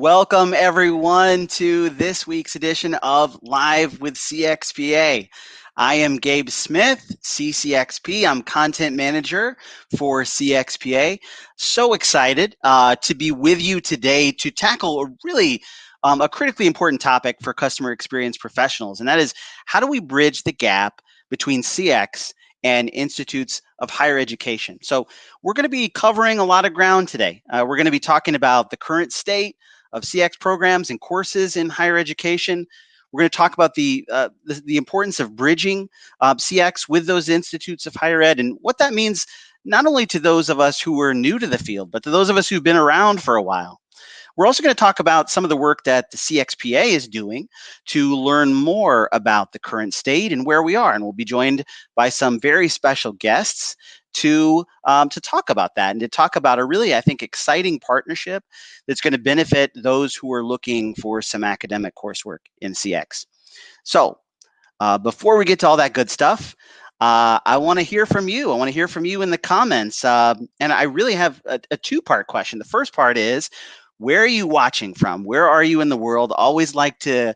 Welcome, everyone, to this week's edition of Live with CXPA. I am Gabe Smith, CCXP. I'm content manager for CXPA. So excited to be with you today to tackle a critically important topic for customer experience professionals, and that is how do we bridge the gap between CX and institutes of higher education. So we're going to be covering a lot of ground today. We're going to be talking about the current state of CX programs and courses in higher education. We're going to talk about the importance of bridging CX with those institutes of higher ed and what that means not only to those of us who are new to the field, but to those of us who've been around for a while. We're also going to talk about some of the work that the CXPA is doing to learn more about the current state and where we are. And we'll be joined by some very special guests to talk about that and to talk about a really, I think, exciting partnership that's going to benefit those who are looking for some academic coursework in CX. So before we get to all that good stuff, I want to hear from you. I want to hear from you in the comments. And I really have a two-part question. The first part is, where are you watching from? Where are you in the world? Always like to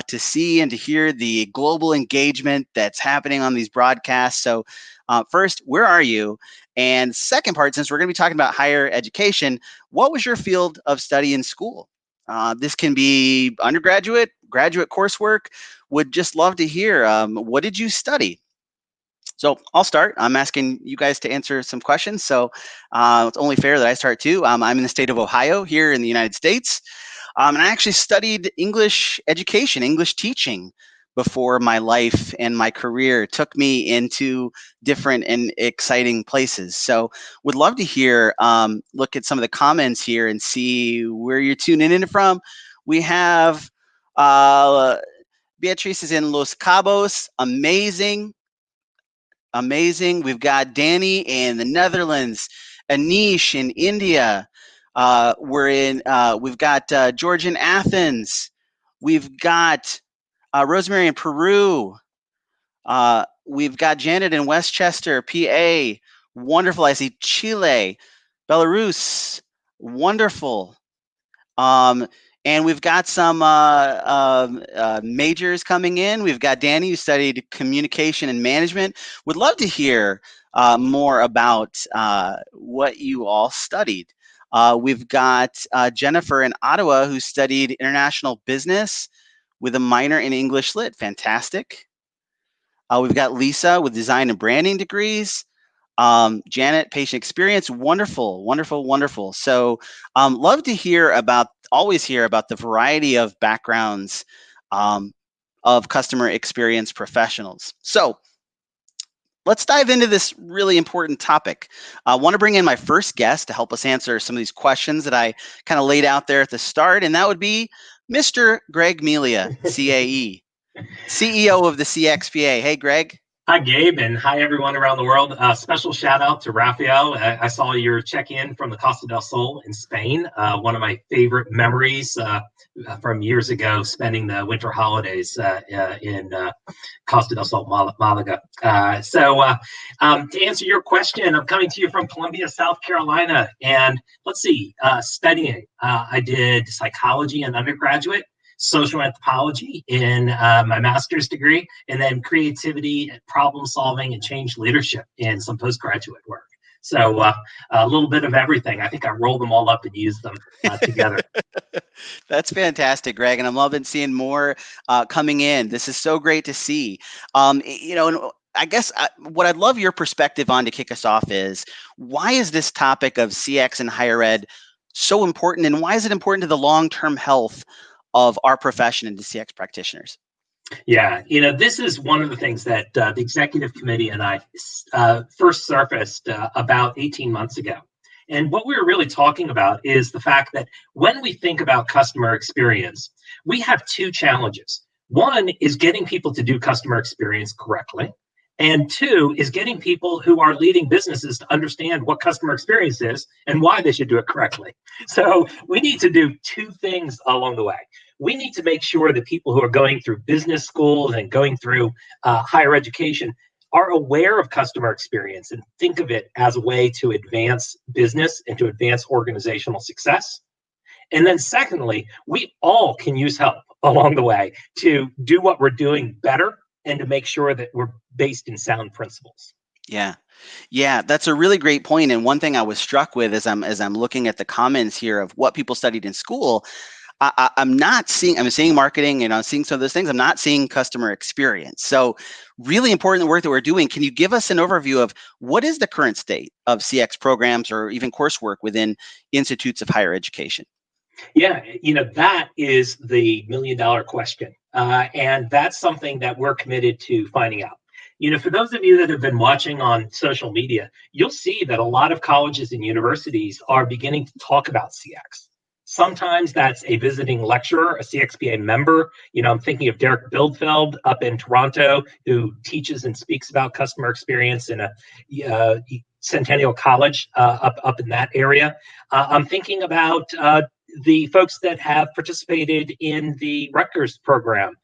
see and to hear the global engagement that's happening on these broadcasts. So first, where are you? And second part, since we're going to be talking about higher education, what was your field of study in school? This can be undergraduate, graduate coursework. Would just love to hear, what did you study? So I'll start. I'm asking you guys to answer some questions. So it's only fair that I start too. I'm in the state of Ohio here in the United States. And I actually studied English education, English teaching before my life and my career took me into different and exciting places. So would love to hear, look at some of the comments here and see where you're tuning in from. We have Beatrice is in Los Cabos. Amazing. Amazing. We've got Danny in the Netherlands, Anish in India. We've got George in Athens. We've got Rosemary in Peru. We've got Janet in Westchester, PA. Wonderful. I see Chile, Belarus. Wonderful. And we've got some majors coming in. We've got Danny, who studied communication and management. Would love to hear more about what you all studied. We've got Jennifer in Ottawa, who studied international business with a minor in English Lit. Fantastic. We've got Lisa with design and branding degrees. Janet, patient experience, wonderful, wonderful, wonderful. So love to always hear about the variety of backgrounds of customer experience professionals. So let's dive into this really important topic. I want to bring in my first guest to help us answer some of these questions that I kind of laid out there at the start, and that would be Mr. Greg Melia, CAE, CEO of the CXPA. Hey, Greg. Hi, Gabe, and hi, everyone around the world. Special shout out to Rafael. I saw your check-in from the Costa del Sol in Spain. One of my favorite memories from years ago, spending the winter holidays in Costa del Sol, Malaga. To answer your question, I'm coming to you from Columbia, South Carolina. And let's see, studying. I did psychology in undergraduate, social anthropology in my master's degree, and then creativity, problem solving, and change leadership in some postgraduate work. So a little bit of everything. I think I rolled them all up and used them together. That's fantastic, Greg, and I'm loving seeing more coming in. This is so great to see. And I guess what I'd love your perspective on to kick us off is, why is this topic of CX and higher ed so important, and why is it important to the long-term health of our profession and to CX practitioners? Yeah, this is one of the things that the executive committee and I first surfaced about 18 months ago. And what we were really talking about is the fact that when we think about customer experience, we have two challenges. One is getting people to do customer experience correctly. And two is getting people who are leading businesses to understand what customer experience is and why they should do it correctly. So we need to do two things along the way. We need to make sure that people who are going through business schools and going through higher education are aware of customer experience and think of it as a way to advance business and to advance organizational success. And then secondly, we all can use help along the way to do what we're doing better and to make sure that we're based in sound principles. Yeah. Yeah, that's a really great point. And one thing I was struck with as I'm looking at the comments here of what people studied in school, I'm not seeing, I'm seeing marketing and I'm seeing some of those things. I'm not seeing customer experience. So really important work that we're doing. Can you give us an overview of what is the current state of CX programs or even coursework within institutes of higher education? Yeah, that is the $1 million question. And that's something that we're committed to finding out. For those of you that have been watching on social media, you'll see that a lot of colleges and universities are beginning to talk about CX. Sometimes that's a visiting lecturer, a CXPA member. I'm thinking of Derek Bildfeld up in Toronto, who teaches and speaks about customer experience in a Centennial College up in that area. I'm thinking about the folks that have participated in the Rutgers program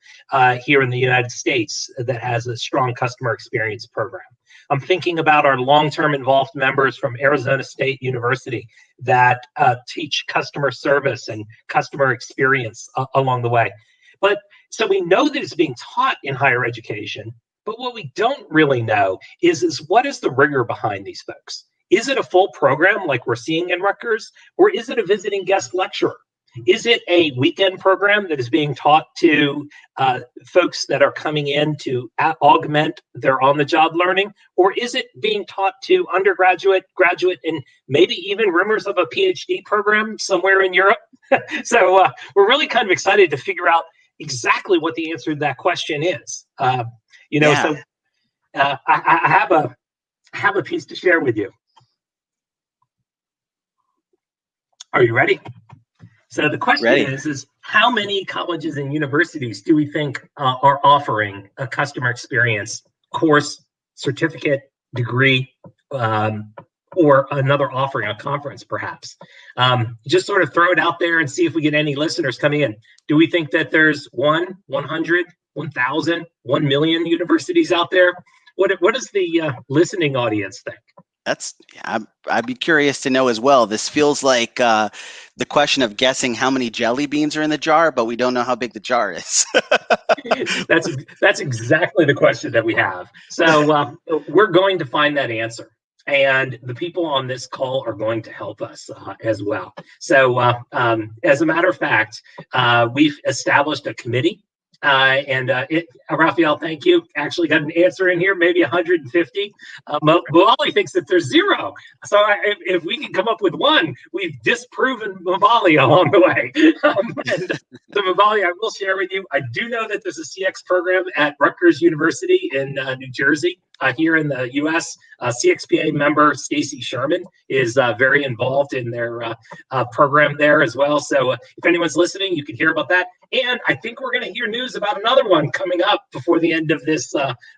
here in the United States that has a strong customer experience program. I'm thinking about our long-term involved members from Arizona State University that teach customer service and customer experience along the way. But so we know that it's being taught in higher education, but what we don't really know is what is the rigor behind these folks? Is it a full program like we're seeing in Rutgers, or is it a visiting guest lecturer? Is it a weekend program that is being taught to folks that are coming in to augment their on-the-job learning? Or is it being taught to undergraduate, graduate, and maybe even rumors of a PhD program somewhere in Europe? So we're really kind of excited to figure out exactly what the answer to that question is. So I have a piece to share with you. Are you ready? So the question is how many colleges and universities do we think are offering a customer experience course, certificate, degree, or another offering, a conference perhaps? Just sort of throw it out there and see if we get any listeners coming in. Do we think that there's 1, 100, 1,000, 1 million universities out there? What does the listening audience think? I'd be curious to know as well. This feels like the question of guessing how many jelly beans are in the jar, but we don't know how big the jar is. That's exactly the question that we have. So we're going to find that answer. And the people on this call are going to help us as well. So as a matter of fact, we've established a committee. Raphael, thank you. Actually got an answer in here, maybe 150. Mubali thinks that there's 0. So if we can come up with 1, we've disproven Mubali along the way. And so Mubali, I will share with you, I do know that there's a CX program at Rutgers University in New Jersey. Here in the U.S., CXPA member Stacy Sherman is very involved in their program there as well. So if anyone's listening, you can hear about that. And I think we're going to hear news about another one coming up before the end of this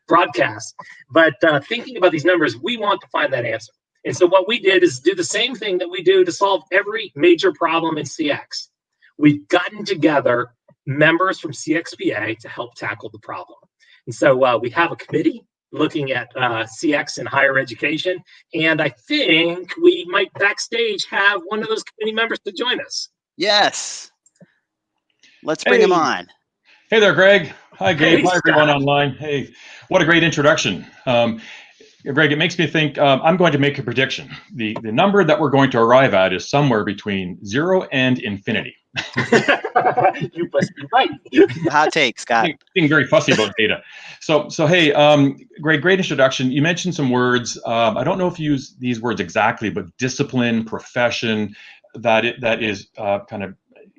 broadcast. But thinking about these numbers, we want to find that answer. And so what we did is do the same thing that we do to solve every major problem in CX. We've gotten together members from CXPA to help tackle the problem. And so we have a committee looking at CX in higher education. And I think we might backstage have one of those committee members to join us. Yes. Let's bring him on. Hey there, Greg. Hi, Gabe. Hey, hi, everyone online. Hey, what a great introduction. Greg, it makes me think I'm going to make a prediction. The number that we're going to arrive at is somewhere between 0 and infinity. You must be right. Hot take, Scott. Being very fussy about data. So hey, Greg, great introduction. You mentioned some words. I don't know if you use these words exactly, but discipline, profession, that is kind of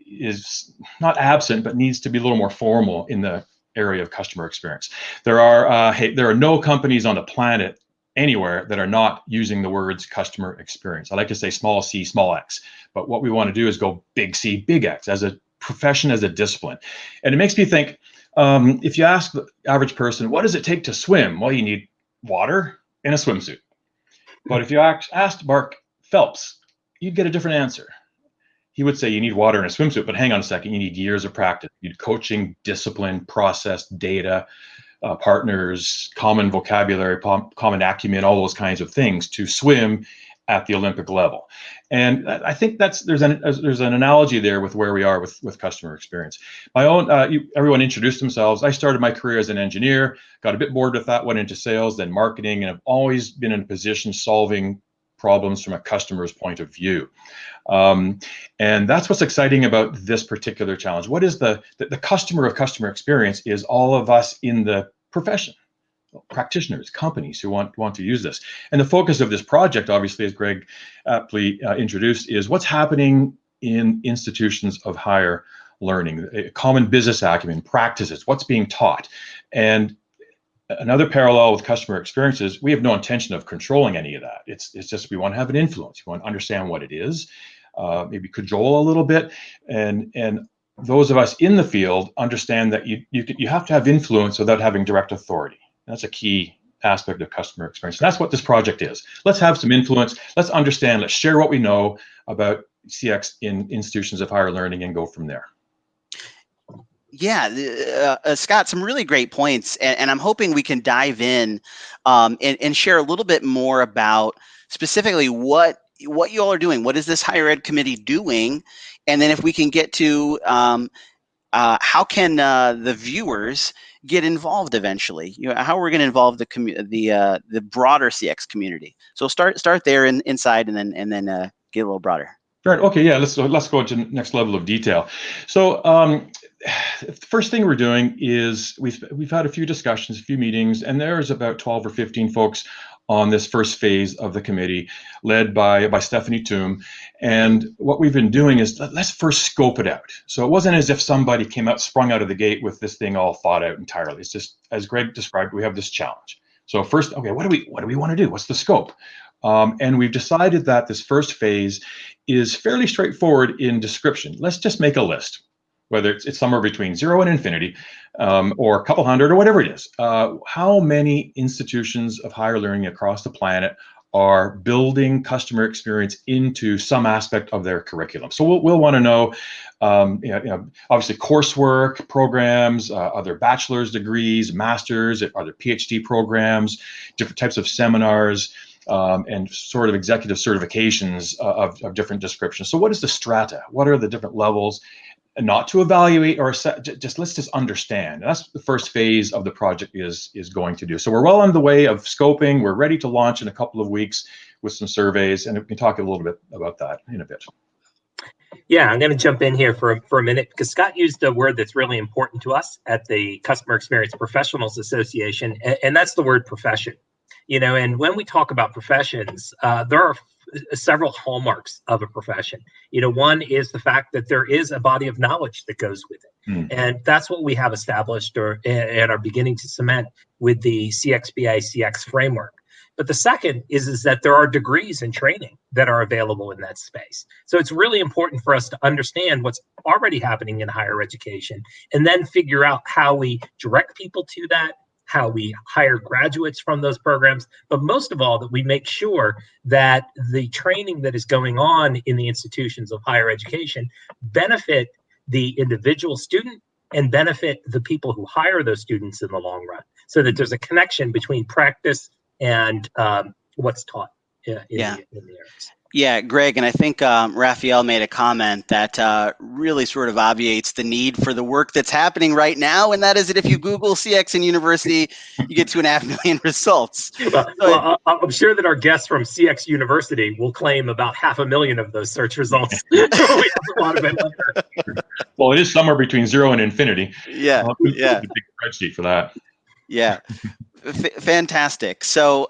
is not absent, but needs to be a little more formal in the area of customer experience. There are no companies on the planet anywhere that are not using the words customer experience. I like to say small c, small x, but what we want to do is go big C, big X as a profession, as a discipline. And it makes me think, if you ask the average person, what does it take to swim? Well, you need water and a swimsuit. But if you asked Mark Phelps, you'd get a different answer. He would say you need water and a swimsuit, but hang on a second, you need years of practice. You need coaching, discipline, process, data, partners, common vocabulary, common acumen, all those kinds of things to swim at the Olympic level. And I think there's an analogy there with where we are with customer experience. My own, everyone introduced themselves. I started my career as an engineer, got a bit bored with that, went into sales, then marketing, and have always been in a position solving problems from a customer's point of view. And that's what's exciting about this particular challenge. What is the customer of customer experience is all of us in the profession, practitioners, companies who want to use this. And the focus of this project, obviously, as Greg aptly introduced, is what's happening in institutions of higher learning, common business acumen, practices, what's being taught. And another parallel with customer experiences, we have no intention of controlling any of that. It's just we want to have an influence. We want to understand what it is, maybe cajole a little bit, and those of us in the field understand that you have to have influence without having direct authority. That's a key aspect of customer experience. And that's what this project is. Let's have some influence. Let's understand. Let's share what we know about CX in institutions of higher learning and go from there. Yeah, Scott, some really great points, and I'm hoping we can dive in and share a little bit more about specifically what you all are doing. What is this higher ed committee doing? And then if we can get to how can the viewers get involved eventually? How are we going to involve the broader CX community? So start there inside, and then get a little broader. Right. Okay. Yeah. Let's go into the next level of detail. So the first thing we're doing is we've had a few discussions, a few meetings, and there's about 12 or 15 folks on this first phase of the committee, led by Stephanie Toom. And what we've been doing is let's first scope it out. So it wasn't as if somebody sprung out of the gate with this thing all thought out entirely. It's just, as Greg described, we have this challenge. So first, okay, what do we want to do? What's the scope? And we've decided that this first phase is fairly straightforward in description. Let's just make a list, whether it's somewhere between 0 and infinity, or a couple hundred, or whatever it is. How many institutions of higher learning across the planet are building customer experience into some aspect of their curriculum? So we'll want to know, obviously, coursework, programs, other bachelor's degrees, masters, other PhD programs, different types of seminars, and sort of executive certifications of different descriptions. So what is the strata? What are the different levels? And not to evaluate or just let's just understand. And that's the first phase of the project is going to do. So we're well on the way of scoping. We're ready to launch in a couple of weeks with some surveys, and we can talk a little bit about that in a bit. Yeah, I'm going to jump in here for a minute, because Scott used a word that's really important to us at the Customer Experience Professionals Association, and that's the word profession. And when we talk about professions, there are several hallmarks of a profession. One is the fact that there is a body of knowledge that goes with it. And that's what we have established and are beginning to cement with the CXPA CX framework. But the second is that there are degrees and training that are available in that space. So it's really important for us to understand what's already happening in higher education, and then figure out how we direct people to that, how we hire graduates from those programs, but most of all, that we make sure that the training that is going on in the institutions of higher education benefit the individual student and benefit the people who hire those students in the long run, so that there's a connection between practice and what's taught in the areas. Yeah, Greg, and I think Raphael made a comment that really sort of obviates the need for the work that's happening right now, and that is that if you Google CX in university, you get 2.5 million results. Well, I'm sure that our guests from CX University will claim about 500,000 of those search results. We have a lot of it later. Well, it is somewhere between 0 and infinity. Yeah, yeah. A big spreadsheet for that. Yeah, fantastic. So.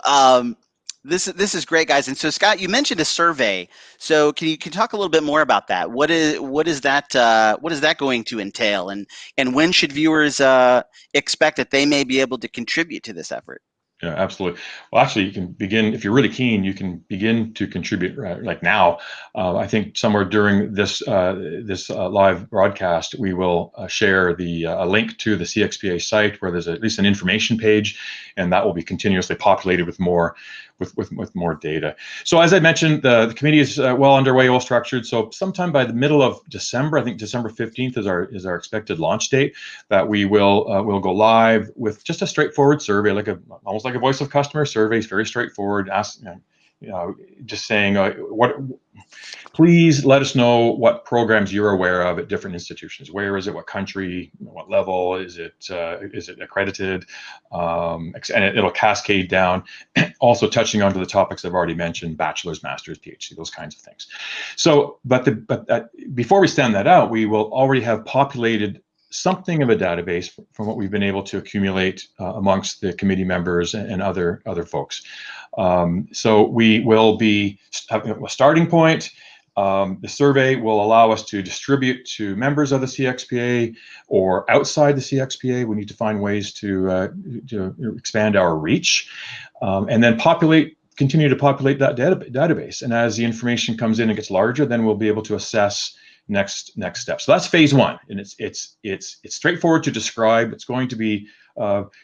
This is great, guys. And so, Scott, you mentioned a survey. So can you talk a little bit more about that? What is that going to entail, and when should viewers expect that they may be able to contribute to this effort? Yeah, absolutely. Well, actually, you can begin, if you're really keen, you can begin to contribute like now. I think somewhere during this live broadcast, we will share the link to the CXPA site, where there's at least an information page, and that will be continuously populated with more data. So as I mentioned, the committee is well underway, well structured. So sometime by the middle of December, I think December 15th is our expected launch date, that we will go live with just a straightforward survey, almost like a voice of customer survey. It's very straightforward. just saying please let us know what programs you're aware of at different institutions. Where is it? What country? What level? Is it accredited? And it'll cascade down. Also touching onto the topics I've already mentioned: bachelor's, master's, PhD, those kinds of things. So, before we send that out, we will already have populated something of a database from what we've been able to accumulate amongst the committee members and other folks. So we will be a starting point. The survey will allow us to distribute to members of the CXPA or outside the CXPA. We need to find ways to expand our reach, and then continue to populate that database. And as the information comes in and gets larger, then we'll be able to assess next steps. So that's phase one, and it's straightforward to describe. It's going to be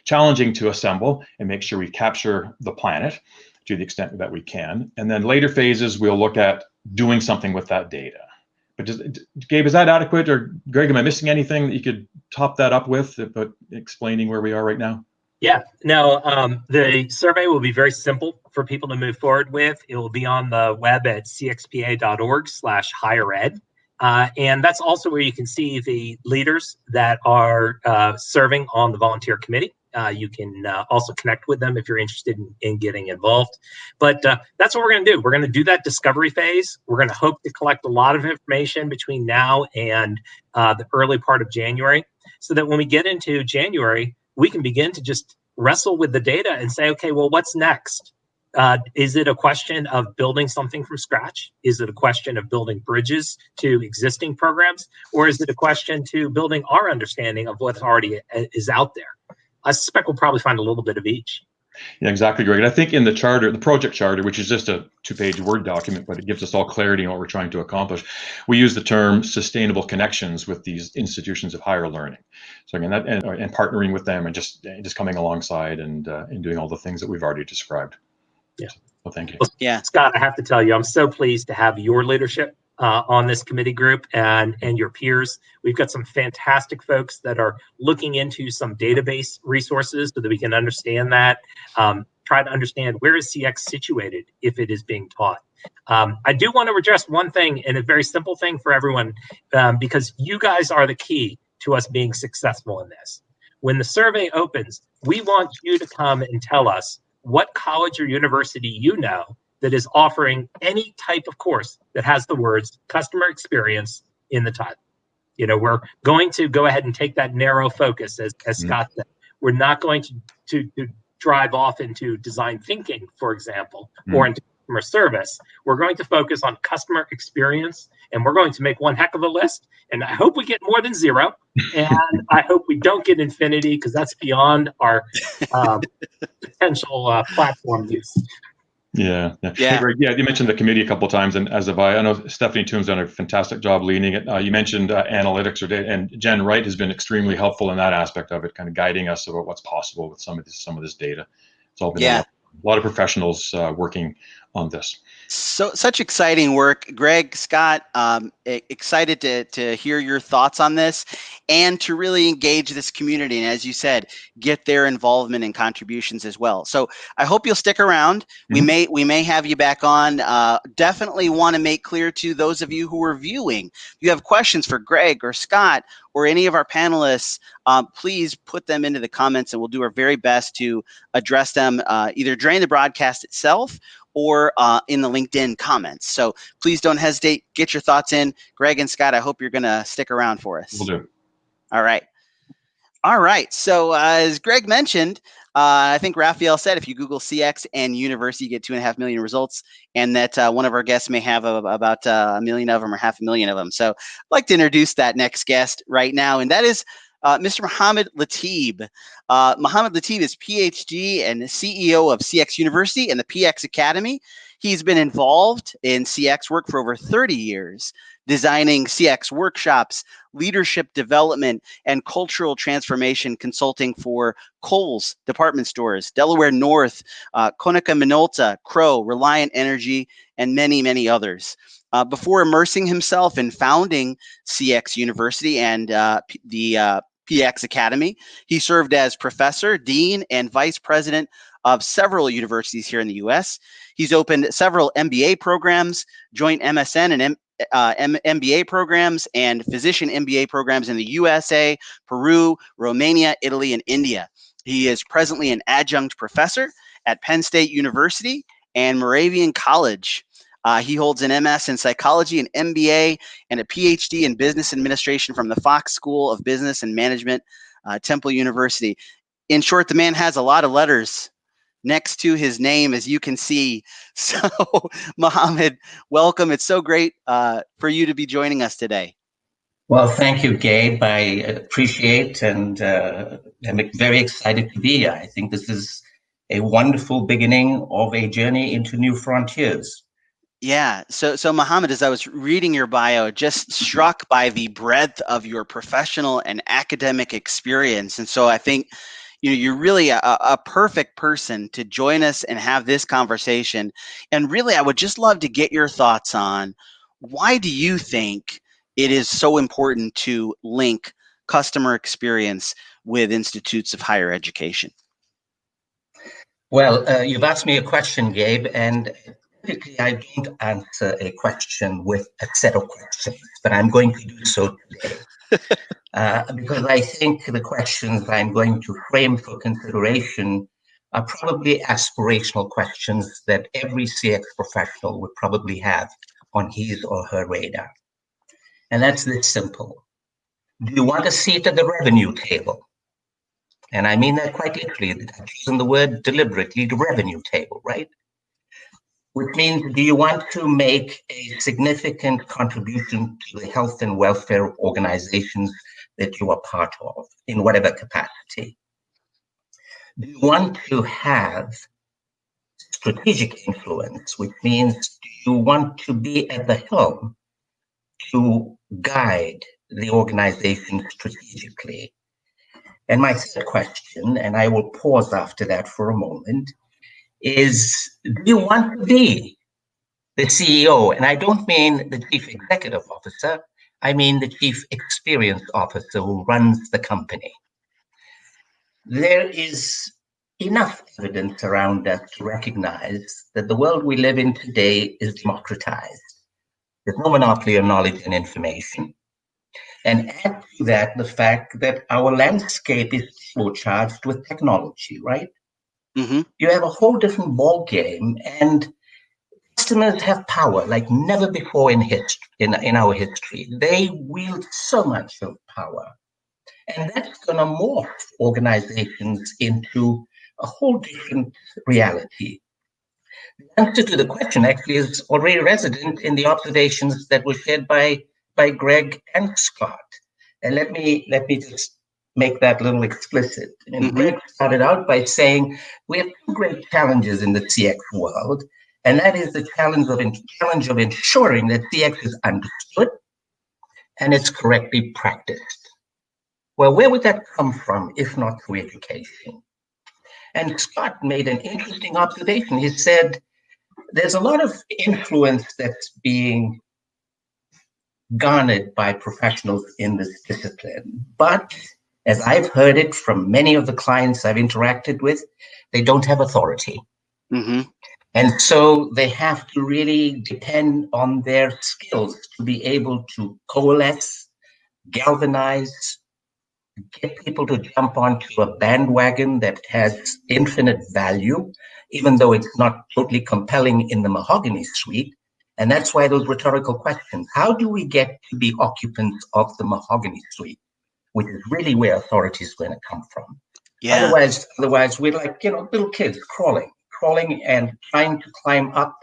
challenging to assemble and make sure we capture the planet to the extent that we can. And then later phases, we'll look at doing something with that data. But Gabe, is that adequate? Or Greg, am I missing anything that you could top that up with, but explaining where we are right now? Yeah, no, the survey will be very simple for people to move forward with. It will be on the web at cxpa.org/highered. And that's also where you can see the leaders that are serving on the volunteer committee. You can also connect with them if you're interested in getting involved. But that's what we're going to do. We're going to do that discovery phase. We're going to hope to collect a lot of information between now and the early part of January, so that when we get into January, we can begin to just wrestle with the data and say, okay, well, what's next? Is it a question of building something from scratch? Is it a question of building bridges to existing programs? Or is it a question to building our understanding of what already is out there? I suspect we'll probably find a little bit of each. Yeah, exactly, Greg. And I think in the charter, the project charter, which is just a 2-page Word document, but it gives us all clarity on what we're trying to accomplish, we use the term sustainable connections with these institutions of higher learning. So again, that and partnering with them and just coming alongside and doing all the things that we've already described. Yeah. Well, thank you. Well, Yeah. Scott, I have to tell you, I'm so pleased to have your leadership on this committee group and your peers. We've got some fantastic folks that are looking into some database resources so that we can understand that, try to understand where is CX situated if it is being taught. I do want to address one thing, and a very simple thing for everyone, because you guys are the key to us being successful in this. When the survey opens, we want you to come and tell us what college or university you know that is offering any type of course that has the words customer experience in the title. You know, we're going to go ahead and take that narrow focus, as Scott said. We're not going to drive off into design thinking, for example, or into customer service. We're going to focus on customer experience, and we're going to make one heck of a list. And I hope we get more than 0. And I hope we don't get infinity, because that's beyond our potential platform use. Yeah. Hey, Greg, you mentioned the committee a couple of times, and as have I. I know Stephanie Toom's done a fantastic job leading it. You mentioned analytics or data, and Jen Wright has been extremely helpful in that aspect of it, kind of guiding us about what's possible with some of this data. It's all been a lot of professionals working on this. So such exciting work, Greg, Scott. Excited to hear your thoughts on this and to really engage this community. And as you said, get their involvement and contributions as well. So I hope you'll stick around. Mm-hmm. We may have you back on. Definitely want to make clear to those of you who are viewing, if you have questions for Greg or Scott or any of our panelists, please put them into the comments, and we'll do our very best to address them either during the broadcast itself or in the LinkedIn comments. So please don't hesitate. Get your thoughts in. Greg and Scott, I hope you're going to stick around for us. Will do. All right. So as Greg mentioned, I think Raphael said if you Google CX and university, you get 2.5 million results, and that one of our guests may have about 1 million of them or 500,000 of them. So I'd like to introduce that next guest right now, and that is Mr. Mohamed Latib. Mohamed Latib is PhD and CEO of CX University and the PX Academy. He's been involved in CX work for over 30 years, designing CX workshops, leadership development, and cultural transformation consulting for Kohl's department stores, Delaware North, Konica Minolta, Crow, Reliant Energy, and many, many others. Before immersing himself in founding CX University and the PX Academy, he served as professor, dean, and vice president of several universities here in the U.S. He's opened several MBA programs, joint MSN and MBA programs, and physician MBA programs in the USA, Peru, Romania, Italy, and India. He is presently an adjunct professor at Penn State University and Moravian College. He holds an MS in psychology, an MBA, and a PhD in business administration from the Fox School of Business and Management, Temple University. In short, the man has a lot of letters next to his name, as you can see. So, Mohamed, welcome. It's so great for you to be joining us today. Well, thank you, Gabe. I appreciate and I'm very excited to be here. I think this is a wonderful beginning of a journey into new frontiers. Yeah. So Mohamed, as I was reading your bio, just struck by the breadth of your professional and academic experience. And so I think you're really a perfect person to join us and have this conversation. And really, I would just love to get your thoughts on why do you think it is so important to link customer experience with institutes of higher education? Well, you've asked me a question, Gabe, and typically I don't answer a question with a set of questions, but I'm going to do so today. Because I think the questions I'm going to frame for consideration are probably aspirational questions that every CX professional would probably have on his or her radar. And that's this simple. Do you want a seat at the revenue table? And I mean that quite literally. I've chosen the word deliberately, the revenue table, right? Which means, do you want to make a significant contribution to the health and welfare organizations that you are part of in whatever capacity? Do you want to have strategic influence, which means do you want to be at the helm to guide the organization strategically? And my third question, and I will pause after that for a moment, is do you want to be the CEO? And I don't mean the chief executive officer, I mean the chief experience officer who runs the company. There is enough evidence around us to recognize that the world we live in today is democratized. There's no monopoly of knowledge and information. And add to that the fact that our landscape is charged with technology, right? Mm-hmm. You have a whole different ball game, and customers have power like never before in our history. They wield so much of power, and that's going to morph organizations into a whole different reality. The answer to the question actually is already resident in the observations that were shared by Greg and Scott. And let me just make that a little explicit. And mm-hmm. Greg started out by saying we have two great challenges in the CX world, and that is the challenge of ensuring that CX is understood and it's correctly practiced. Well, where would that come from if not through education? And Scott made an interesting observation. He said there's a lot of influence that's being garnered by professionals in this discipline. But as I've heard it from many of the clients I've interacted with, they don't have authority. Mm-hmm. And so they have to really depend on their skills to be able to coalesce, galvanize, get people to jump onto a bandwagon that has infinite value, even though it's not totally compelling in the mahogany suite. And that's why those rhetorical questions, how do we get to be occupants of the mahogany suite, which is really where authority is going to come from. Yeah. Otherwise, we're like, little kids crawling and trying to climb up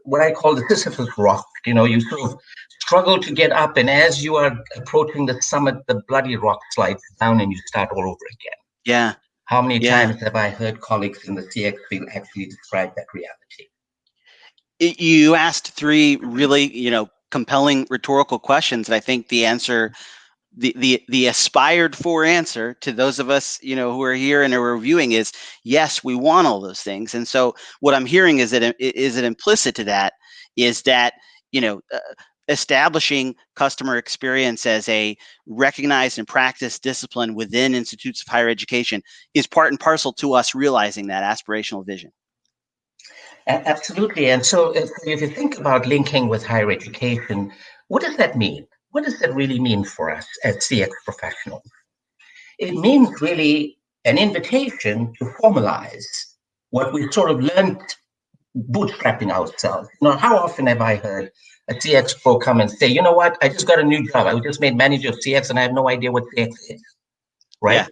what I call the Sisyphus rock. You sort of struggle to get up, and as you are approaching the summit, the bloody rock slides down and you start all over again. Yeah. How many times have I heard colleagues in the CX field actually describe that reality? You asked three really, compelling rhetorical questions, and I think the answer, the aspired for answer to those of us, who are here and are reviewing is yes, we want all those things. And so what I'm hearing is that implicit to that is that, establishing customer experience as a recognized and practiced discipline within institutes of higher education is part and parcel to us realizing that aspirational vision. Absolutely. And so if you think about linking with higher education, what does that mean? What does that really mean for us as CX professionals? It means really an invitation to formalize what we sort of learned bootstrapping ourselves. You know, how often have I heard a CX pro come and say, you know what, I just got a new job. I just made manager of CX and I have no idea what CX is, right?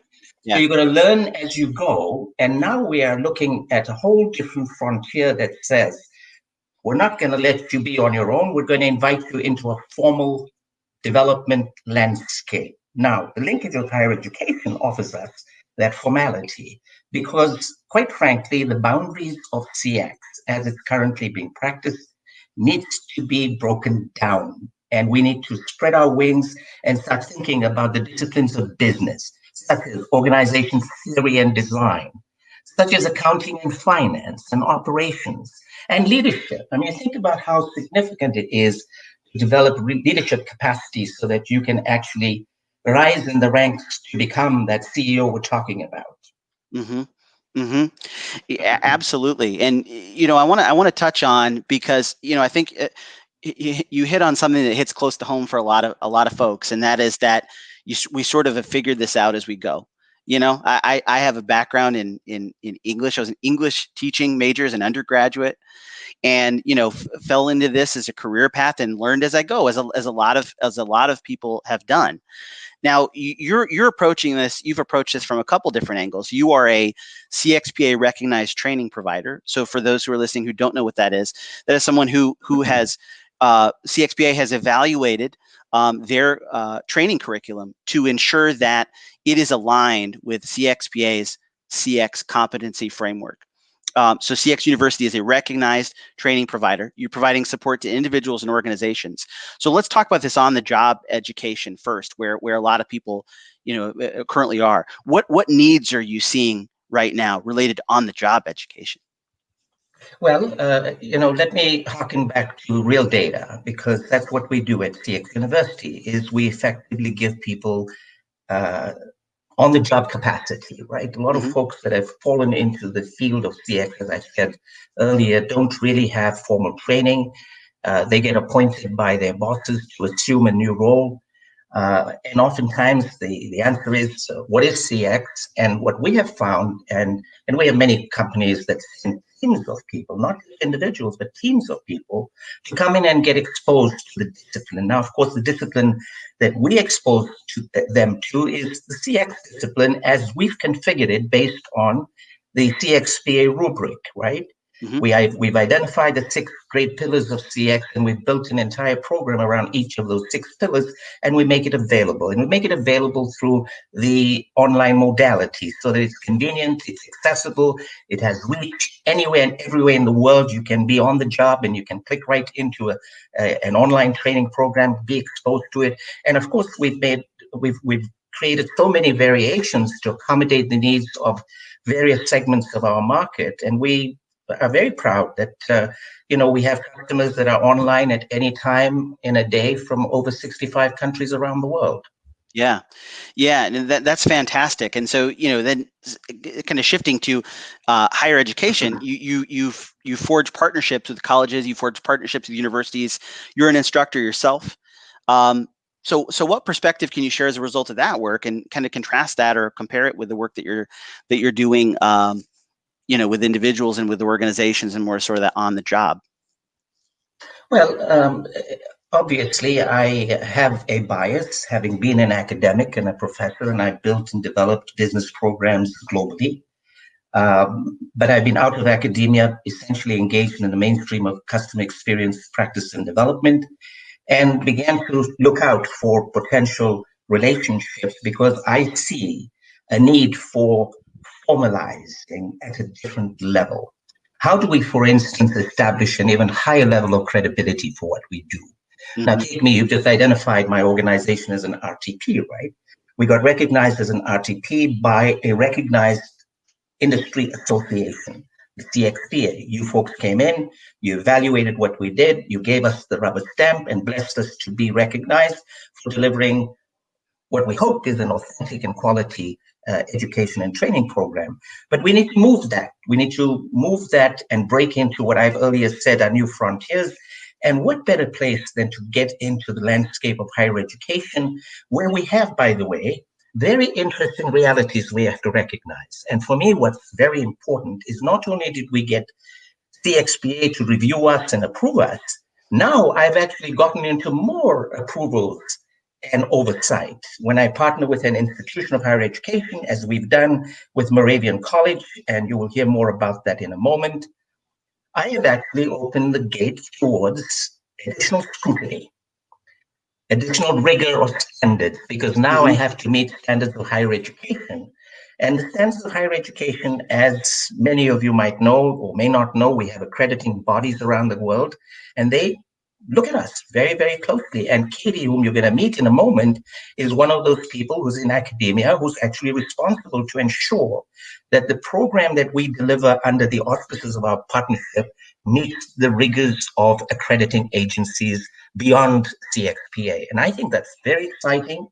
Yeah. So you're going to learn as you go. And now we are looking at a whole different frontier that says, we're not going to let you be on your own. We're going to invite you into a formal development landscape. Now, the linkage of higher education offers us that formality because, quite frankly, the boundaries of CX as it's currently being practiced needs to be broken down. And we need to spread our wings and start thinking about the disciplines of business, such as organization theory and design, such as accounting and finance and operations and leadership. I mean, think about how significant it is to develop leadership capacities so that you can actually rise in the ranks to become that CEO we're talking about. Mm-hmm. Mm-hmm. Yeah, absolutely. And I want to touch on, because I think you hit on something that hits close to home for a lot of folks, and that is that we sort of have figured this out as we go. I have a background in English. I was an English teaching major as an undergraduate, and fell into this as a career path and learned as I go, as a lot of people have done. Now, you're approaching this. You've approached this from a couple different angles. You are a CXPA recognized training provider. So, for those who are listening who don't know what that is someone who has CXPA has evaluated their training curriculum to ensure that it is aligned with CXPA's CX competency framework. So CX University is a recognized training provider. You're providing support to individuals and organizations. So let's talk about this on-the-job education first, where a lot of people, currently are. What needs are you seeing right now related to on-the-job education? Well, let me harken back to real data, because that's what we do at CX University, is we effectively give people on-the-job capacity, right? A lot of folks that have fallen into the field of CX, as I said earlier, don't really have formal training. They get appointed by their bosses to assume a new role. And oftentimes the answer is, what is CX? And what we have found, and we have many companies that send teams of people, not just individuals, but teams of people to come in and get exposed to the discipline. Now, of course, the discipline that we expose them to is the CX discipline as we've configured it based on the CXPA rubric, right? We've identified the 6 great pillars of CX, and we've built an entire program around each of those 6 pillars, and we make it available. And we make it available through the online modality so that it's convenient, it's accessible, it has reach anywhere and everywhere in the world. You can be on the job and you can click right into an online training program, be exposed to it. And of course, we've created so many variations to accommodate the needs of various segments of our market. And we are very proud that we have customers that are online at any time in a day from over 65 countries around the world. Yeah, and that's fantastic. And so then kind of shifting to higher education, you forge partnerships with colleges, you forge partnerships with universities. You're an instructor yourself. So what perspective can you share as a result of that work, and kind of contrast that or compare it with the work that you're doing? With individuals and with organizations, and more sort of that on the job? Well, obviously, I have a bias, having been an academic and a professor, and I've built and developed business programs globally. But I've been out of academia, essentially engaged in the mainstream of customer experience, practice, and development, and began to look out for potential relationships because I see a need for formalizing at a different level. How do we, for instance, establish an even higher level of credibility for what we do? Now, take me, you've just identified my organization as an RTP, right? We got recognized as an RTP by a recognized industry association. the CXPA. You folks came in, you evaluated what we did, you gave us the rubber stamp and blessed us to be recognized for delivering what we hope is an authentic and quality education and training program. But we need to move that. We need to move that and break into what I've earlier said are new frontiers. And what better place than to get into the landscape of higher education, where we have, by the way, very interesting realities we have to recognize. And for me, what's very important is not only did we get CXPA to review us and approve us, now I've actually gotten into more approvals and oversight. When I partner with an institution of higher education, as we've done with Moravian College, and you will hear more about that in a moment, I have actually opened the gates towards additional scrutiny, additional rigor of standards, because now I have to meet standards of higher education. And the standards of higher education, as many of you might know or may not know, we have accrediting bodies around the world, and they look at us very, very closely. And Katie, whom you're going to meet in a moment, is one of those people who's in academia, who's actually responsible to ensure that the program that we deliver under the auspices of our partnership meets the rigors of accrediting agencies beyond CXPA. And I think that's very exciting.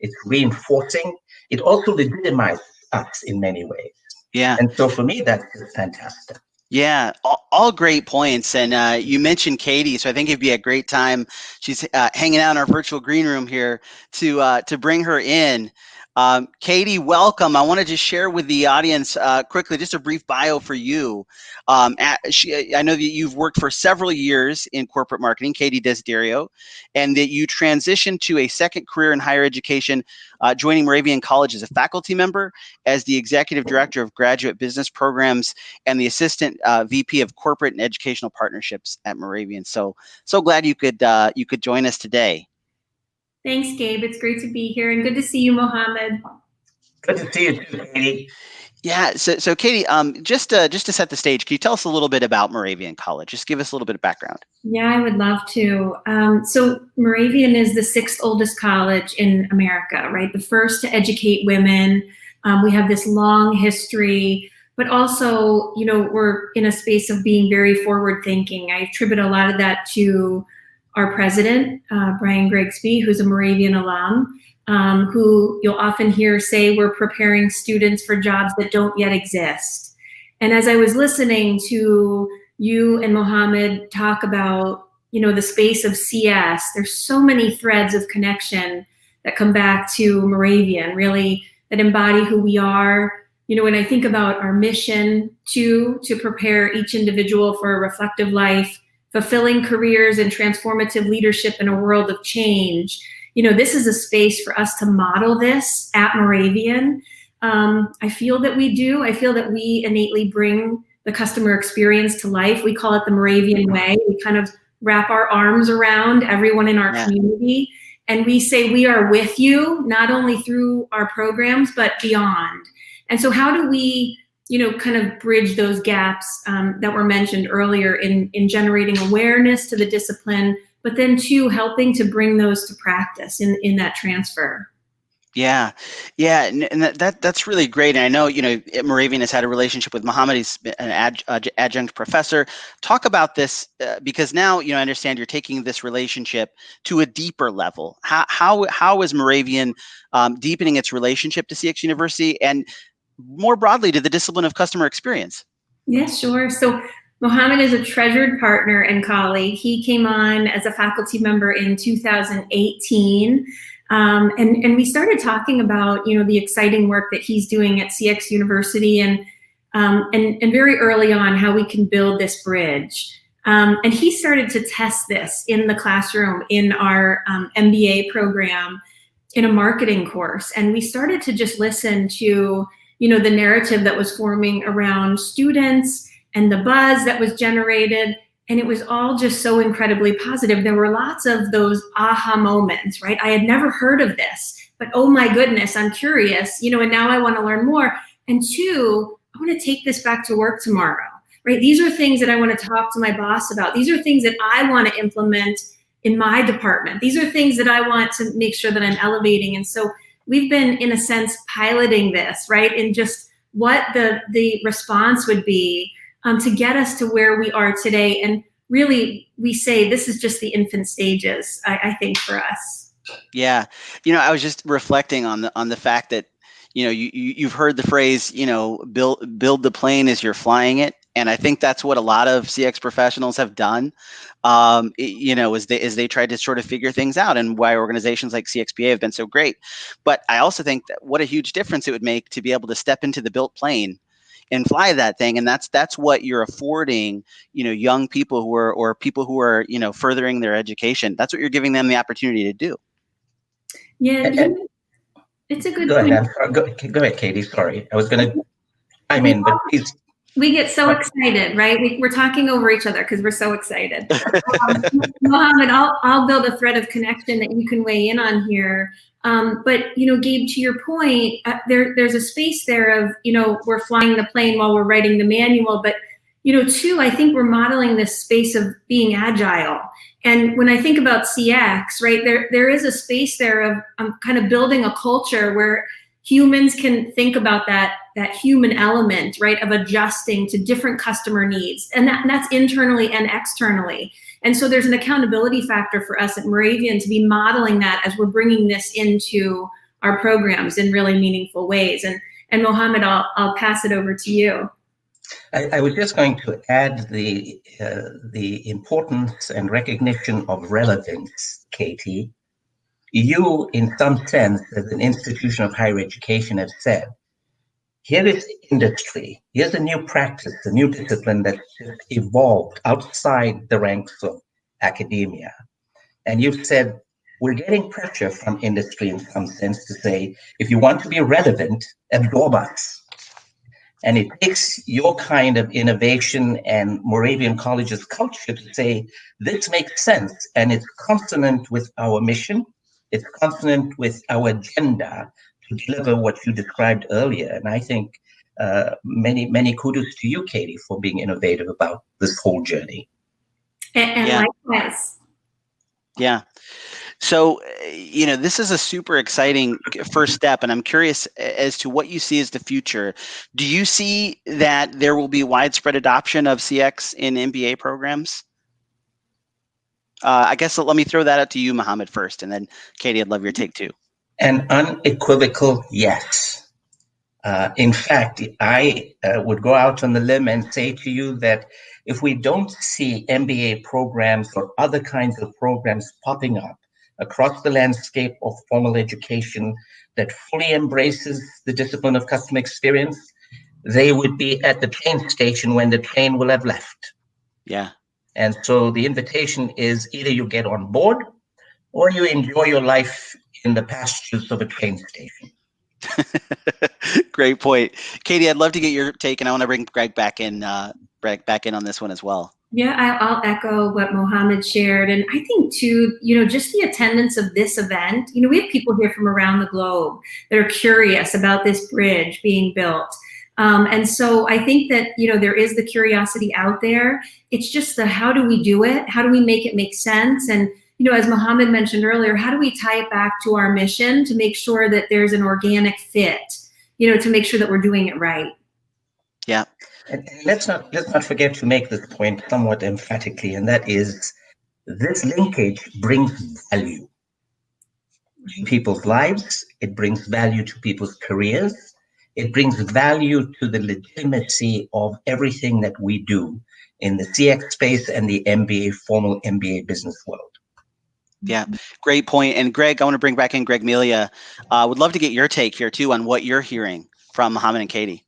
It's reinforcing. It also legitimizes us in many ways. Yeah. And so for me, that's fantastic. Yeah, all great points. And you mentioned Katie, so I think it'd be a great time. She's hanging out in our virtual green room here to bring her in. Katie, welcome. I want to just share with the audience quickly just a brief bio for you. I know that you've worked for several years in corporate marketing, Katie Desdario, and that you transitioned to a second career in higher education, joining Moravian College as a faculty member, as the executive director of graduate business programs, and the assistant VP of corporate and educational partnerships at Moravian. So glad you could join us today. Thanks, Gabe. It's great to be here, and good to see you, Mohamed. Good to see you too, Katie. Yeah. So Katie, just to set the stage, can you tell us a little bit about Moravian College? Just give us a little bit of background. Yeah, I would love to. So Moravian is the 6th oldest college in America, right? The first to educate women. We have this long history, but also, we're in a space of being very forward thinking. I attribute a lot of that to our president, Brian Grigsby, who's a Moravian alum, who you'll often hear say we're preparing students for jobs that don't yet exist. And as I was listening to you and Mohamed talk about, the space of CS, there's so many threads of connection that come back to Moravian, really, that embody who we are. When I think about our mission to prepare each individual for a reflective life, fulfilling careers and transformative leadership in a world of change. This is a space for us to model this at Moravian. I feel that we do. I feel that we innately bring the customer experience to life. We call it the Moravian way. We kind of wrap our arms around everyone in our community, and we say we are with you, not only through our programs, but beyond. And so how do we kind of bridge those gaps that were mentioned earlier in generating awareness to the discipline, but then too helping to bring those to practice in that transfer? Yeah, and that's really great. And I know Moravian has had a relationship with Mohamed. He's an adjunct professor. Talk about this because now I understand you're taking this relationship to a deeper level. How is Moravian deepening its relationship to CX University and more broadly to the discipline of customer experience? Yeah, sure. So Mohamed is a treasured partner and colleague. He came on as a faculty member in 2018. And we started talking about, the exciting work that he's doing at CX University and very early on how we can build this bridge. And he started to test this in the classroom in our MBA program in a marketing course. And we started to just listen to the narrative that was forming around students and the buzz that was generated. And it was all just so incredibly positive. There were lots of those aha moments, right? I had never heard of this, but oh my goodness, I'm curious, and now I want to learn more. And 2, I want to take this back to work tomorrow, right? These are things that I want to talk to my boss about. These are things that I want to implement in my department. These are things that I want to make sure that I'm elevating. And so we've been, in a sense, piloting this, right? And just what the response would be to get us to where we are today. And really, we say this is just the infant stages, I think, for us. Yeah. I was just reflecting on the fact that, you've heard the phrase, build the plane as you're flying it. And I think that's what a lot of CX professionals have done, as they tried to sort of figure things out, and why organizations like CXPA have been so great. But I also think that what a huge difference it would make to be able to step into the built plane and fly that thing. And that's what you're affording, young people or people who are, furthering their education. That's what you're giving them the opportunity to do. Yeah, it's a good go point. ahead. Go ahead, Katie. Sorry, I was going to chime in, but please. We get so excited, right? We're talking over each other because we're so excited. Mohamed, I'll build a thread of connection that you can weigh in on here. But Gabe, to your point, there's a space there of we're flying the plane while we're writing the manual, but too, I think we're modeling this space of being agile. And when I think about CX, right, there is a space there of kind of building a culture where humans can think about that human element, right, of adjusting to different customer needs, and that's internally and externally. And so there's an accountability factor for us at Moravian to be modeling that as we're bringing this into our programs in really meaningful ways. And Mohamed, I'll pass it over to you. I was just going to add the importance and recognition of relevance, Katie. You, in some sense, as an institution of higher education, have said, here is industry, here's a new practice, a new discipline that evolved outside the ranks of academia. And you've said, we're getting pressure from industry in some sense to say, if you want to be relevant, absorb us. And it takes your kind of innovation and Moravian College's culture to say, this makes sense, and it's consonant with our mission, it's consonant with our agenda to deliver what you described earlier. And I think many kudos to you, Katie, for being innovative about this whole journey. And likewise. Yeah. So, this is a super exciting first step, and I'm curious as to what you see as the future. Do you see that there will be widespread adoption of CX in MBA programs? I guess let me throw that out to you, Mohamed, first, and then Katie, I'd love your take too. An unequivocal yes. In fact, I would go out on the limb and say to you that if we don't see MBA programs or other kinds of programs popping up across the landscape of formal education that fully embraces the discipline of customer experience, they would be at the train station when the train will have left. Yeah. And so the invitation is either you get on board or you enjoy your life in the pastures of a train station. Great point. Katie, I'd love to get your take, and I want to bring Greg back in on this one as well. Yeah, I'll echo what Mohamed shared. And I think too, just the attendance of this event, we have people here from around the globe that are curious about this bridge being built. And so I think that, there is the curiosity out there. It's just how do we do it? How do we make it make sense? And, as Mohamed mentioned earlier, how do we tie it back to our mission to make sure that there's an organic fit, to make sure that we're doing it right? Yeah. And let's not forget to make this point somewhat emphatically, and that is this linkage brings value to people's lives. It brings value to people's careers. It brings value to the legitimacy of everything that we do in the CX space and the MBA, formal MBA business world. Yeah, great point. And Greg, I want to bring back in Greg Melia. Would love to get your take here too on what you're hearing from Mohamed and Katie.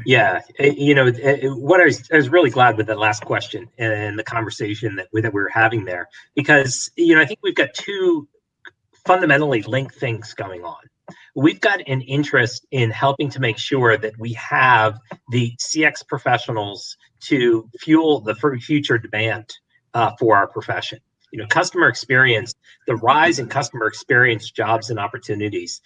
Yeah, what I was really glad with the last question and the conversation that we were having there, because I think we've got two fundamentally linked things going on. We've got an interest in helping to make sure that we have the CX professionals to fuel the future demand for our profession. Customer experience, the rise in customer experience jobs and opportunities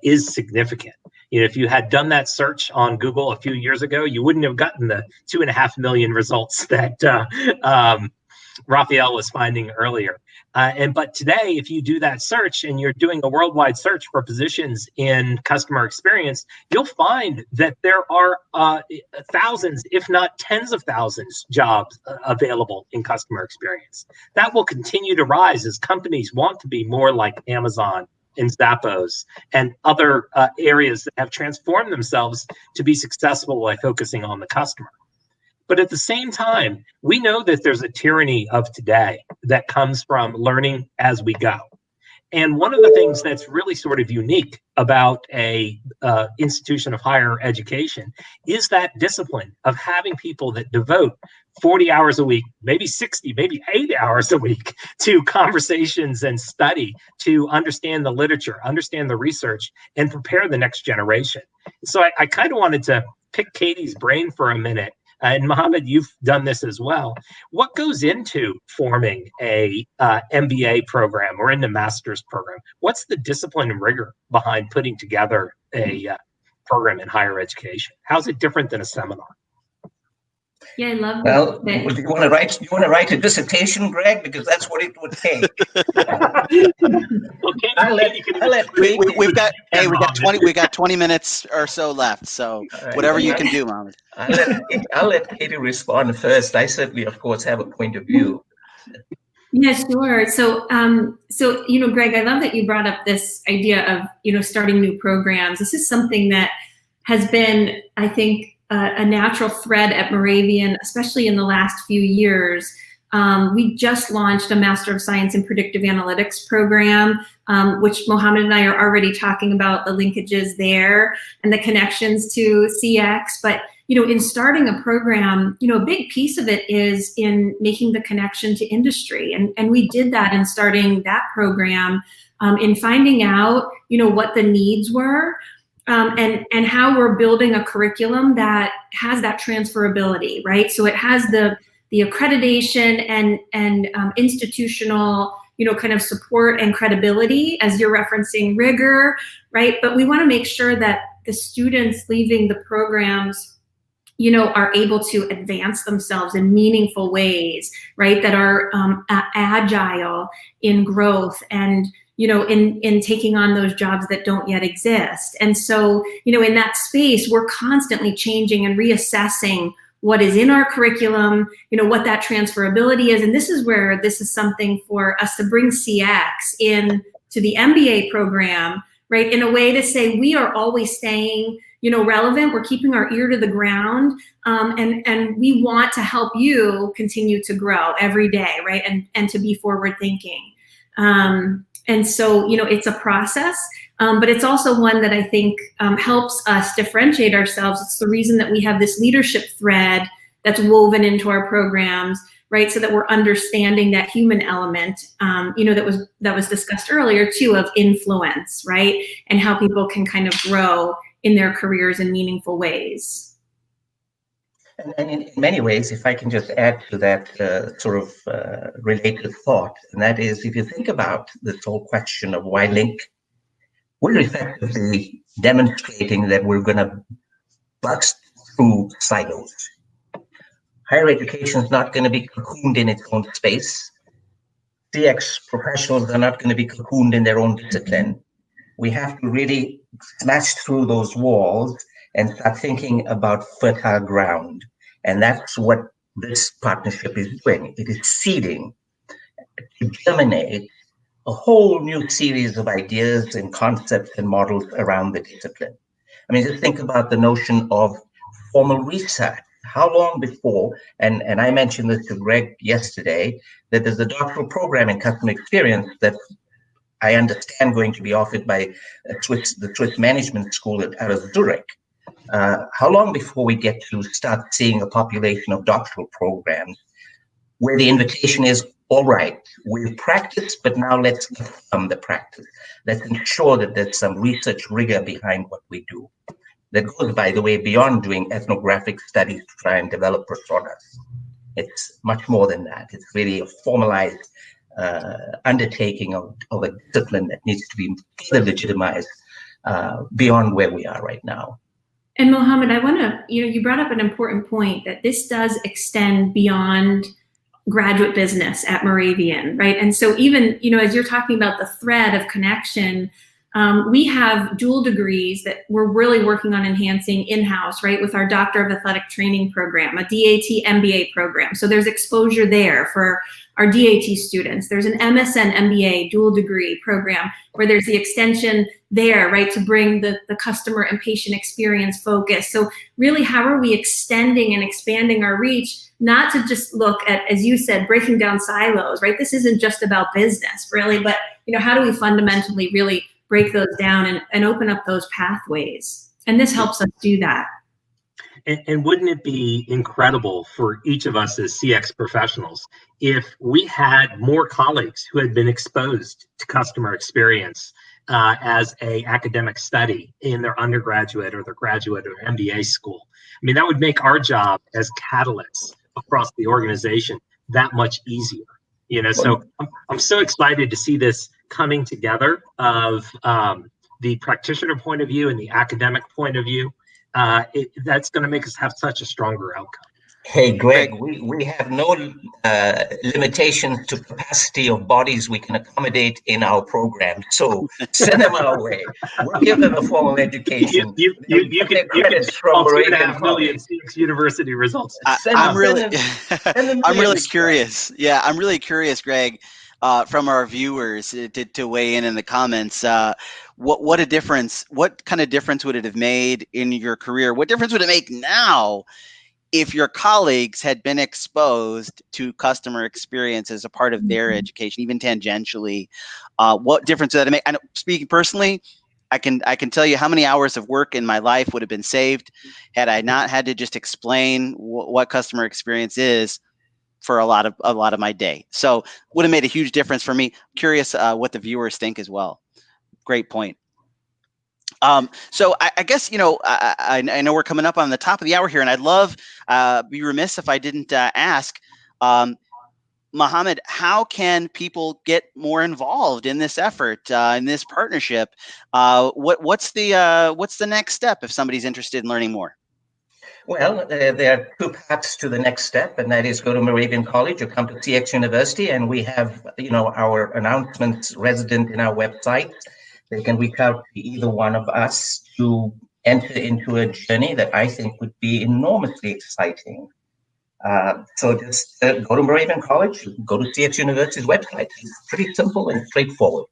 is significant. If you had done that search on Google a few years ago, you wouldn't have gotten the 2.5 million results that Raphael was finding earlier. But today, if you do that search and you're doing a worldwide search for positions in customer experience, you'll find that there are thousands, if not tens of thousands, jobs available in customer experience. That will continue to rise as companies want to be more like Amazon and Zappos and other areas that have transformed themselves to be successful by focusing on the customer. But at the same time, we know that there's a tyranny of today that comes from learning as we go. And one of the things that's really sort of unique about a institution of higher education is that discipline of having people that devote 40 hours a week, maybe 60, maybe 80 hours a week to conversations and study, to understand the literature, understand the research, and prepare the next generation. So I kind of wanted to pick Katie's brain for a minute. And Mohamed, you've done this as well. What goes into forming a MBA program or in the master's program? What's the discipline and rigor behind putting together a program in higher education? How's it different than a seminar? Yeah, I love that. Well, do you want to write a dissertation, Greg? Because that's what it would take. Okay, we got 20 minutes or so left. So whatever you can do, Mohamed. I'll let Katie respond first. I certainly, of course, have a point of view. Yeah, sure. So, Greg, I love that you brought up this idea of, starting new programs. This is something that has been, I think, a natural thread at Moravian, especially in the last few years. We just launched a Master of Science in Predictive Analytics program, which Mohamed and I are already talking about the linkages there and the connections to CX. But, in starting a program, a big piece of it is in making the connection to industry. And we did that in starting that program, in finding out, what the needs were. And how we're building a curriculum that has that transferability, right? So it has the accreditation and institutional, kind of support and credibility, as you're referencing rigor, right? But we want to make sure that the students leaving the programs, are able to advance themselves in meaningful ways, right? That are agile in growth and in taking on those jobs that don't yet exist. And so, in that space, we're constantly changing and reassessing what is in our curriculum, what that transferability is. And this is where this is something for us to bring CX in to the MBA program, right? In a way to say, we are always staying, relevant. We're keeping our ear to the ground. And we want to help you continue to grow every day, right? And to be forward thinking. And so, it's a process, but it's also one that I think helps us differentiate ourselves. It's the reason that we have this leadership thread that's woven into our programs, right? So that we're understanding that human element, that was discussed earlier too, of influence, right? And how people can kind of grow in their careers in meaningful ways. And in many ways, if I can just add to that related thought, and that is, if you think about this whole question of why link, we're effectively demonstrating that we're going to bust through silos. Higher education is not going to be cocooned in its own space. CX professionals are not going to be cocooned in their own discipline. We have to really smash through those walls and start thinking about fertile ground. And that's what this partnership is doing. It is seeding to germinate a whole new series of ideas and concepts and models around the discipline. I mean, just think about the notion of formal research. How long before, and I mentioned this to Greg yesterday, that there's a doctoral program in customer experience that I understand going to be offered by the Swiss Management School out of Zurich. How long before we get to start seeing a population of doctoral programs where the invitation is, all right, we've practiced, but now let's affirm the practice. Let's ensure that there's some research rigor behind what we do. That goes, by the way, beyond doing ethnographic studies to try and develop personas. It's much more than that. It's really a formalized undertaking of a discipline that needs to be further legitimized beyond where we are right now. And Mohamed, I want to, you brought up an important point that this does extend beyond graduate business at Moravian, right? And so even, as you're talking about the thread of connection, we have dual degrees that we're really working on enhancing in-house, right, with our Doctor of Athletic Training program, a DAT MBA program. So there's exposure there for our DAT students. There's an MSN MBA dual degree program where there's the extension there, right, to bring the customer and patient experience focus. So really, how are we extending and expanding our reach, not to just look at, as you said, breaking down silos, right? This isn't just about business, really, but, how do we fundamentally really break those down and open up those pathways? And this helps us do that. And wouldn't it be incredible for each of us as CX professionals if we had more colleagues who had been exposed to customer experience as a academic study in their undergraduate or their graduate or MBA school? I mean, that would make our job as catalysts across the organization that much easier. So I'm so excited to see this coming together of the practitioner point of view and the academic point of view. That's going to make us have such a stronger outcome. Hey, Greg, we have no limitations to capacity of bodies we can accommodate in our program. So send them our way. We'll give them a formal education. You can credits from Moravian College. CX University results. I'm really curious. Yeah, I'm really curious, Greg, from our viewers to weigh in the comments. What kind of difference would it have made in your career? What difference would it make now if your colleagues had been exposed to customer experience as a part of their education, even tangentially? What difference would that make? I know, speaking personally, I can tell you how many hours of work in my life would have been saved had I not had to just explain what customer experience is for a lot of my day. So would have made a huge difference for me. Curious what the viewers think as well. Great point. So I guess, I know we're coming up on the top of the hour here, and I'd love, be remiss if I didn't ask, Mohamed, how can people get more involved in this effort, in this partnership? What's the next step if somebody's interested in learning more? Well, there are two paths to the next step, and that is go to Moravian College or come to CX University, and we have, our announcements resident in our website. They can reach out to either one of us to enter into a journey that I think would be enormously exciting. So just go to Moravian College, go to CX University's website. It's pretty simple and straightforward.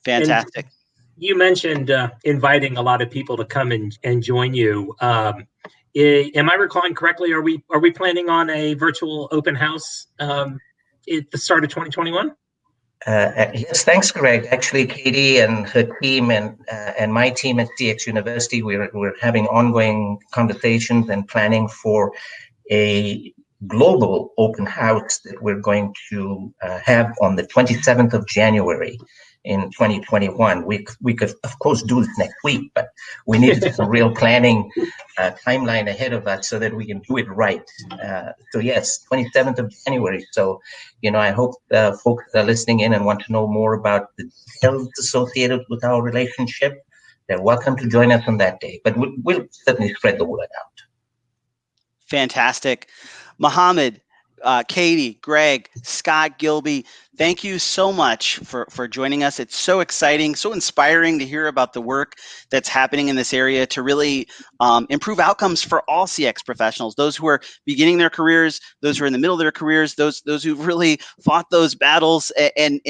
Fantastic. And you mentioned inviting a lot of people to come and join you. Am I recalling correctly? Are we planning on a virtual open house at the start of 2021? Yes, thanks, Greg. Actually, Katie and her team and my team at CX University, we're having ongoing conversations and planning for a global open house that we're going to have on the 27th of January in 2021. We could, of course, do this next week, but we need some real planning timeline ahead of us so that we can do it right. So yes, 27th of January. So, I hope folks that are listening in and want to know more about the details associated with our relationship, they're welcome to join us on that day. But we'll certainly spread the word out. Fantastic. Mohamed, Katie, Greg, Scott, Gilbey, thank you so much for joining us. It's so exciting, so inspiring to hear about the work that's happening in this area to really improve outcomes for all CX professionals, those who are beginning their careers, those who are in the middle of their careers, those who've really fought those battles and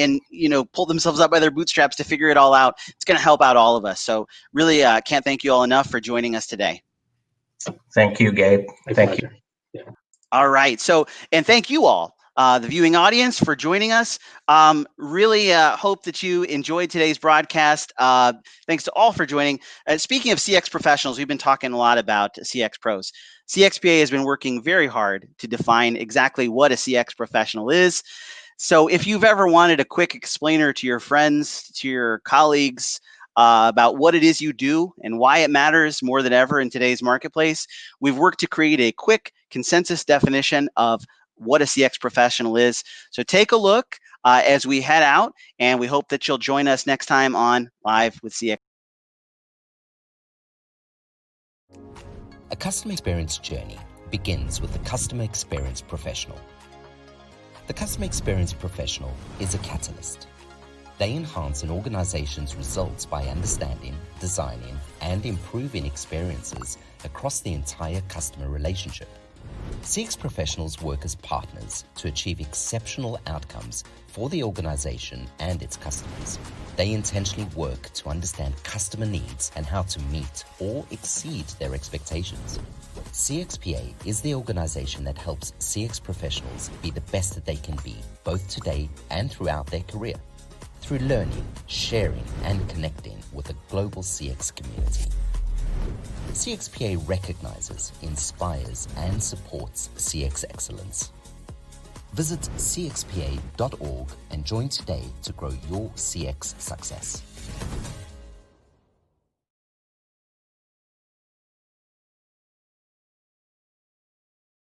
pulled themselves up by their bootstraps to figure it all out. It's going to help out all of us. So really can't thank you all enough for joining us today. Thank you, Gabe. Thank you. Yeah. All right. So, and thank you all, the viewing audience, for joining us. Really hope that you enjoyed today's broadcast. Thanks to all for joining. Speaking of CX professionals, we've been talking a lot about CX pros. CXPA has been working very hard to define exactly what a CX professional is. So if you've ever wanted a quick explainer to your friends, to your colleagues, about what it is you do and why it matters more than ever in today's marketplace, we've worked to create a quick consensus definition of what a CX professional is. So take a look as we head out, and we hope that you'll join us next time on Live with CX. A customer experience journey begins with the customer experience professional. The customer experience professional is a catalyst. They enhance an organization's results by understanding, designing, and improving experiences across the entire customer relationship. CX professionals work as partners to achieve exceptional outcomes for the organization and its customers. They intentionally work to understand customer needs and how to meet or exceed their expectations. CXPA is the organization that helps CX professionals be the best that they can be, both today and throughout their career, through learning, sharing, and connecting with the global CX community. CXPA recognizes, inspires, and supports CX excellence. Visit cxpa.org and join today to grow your CX success.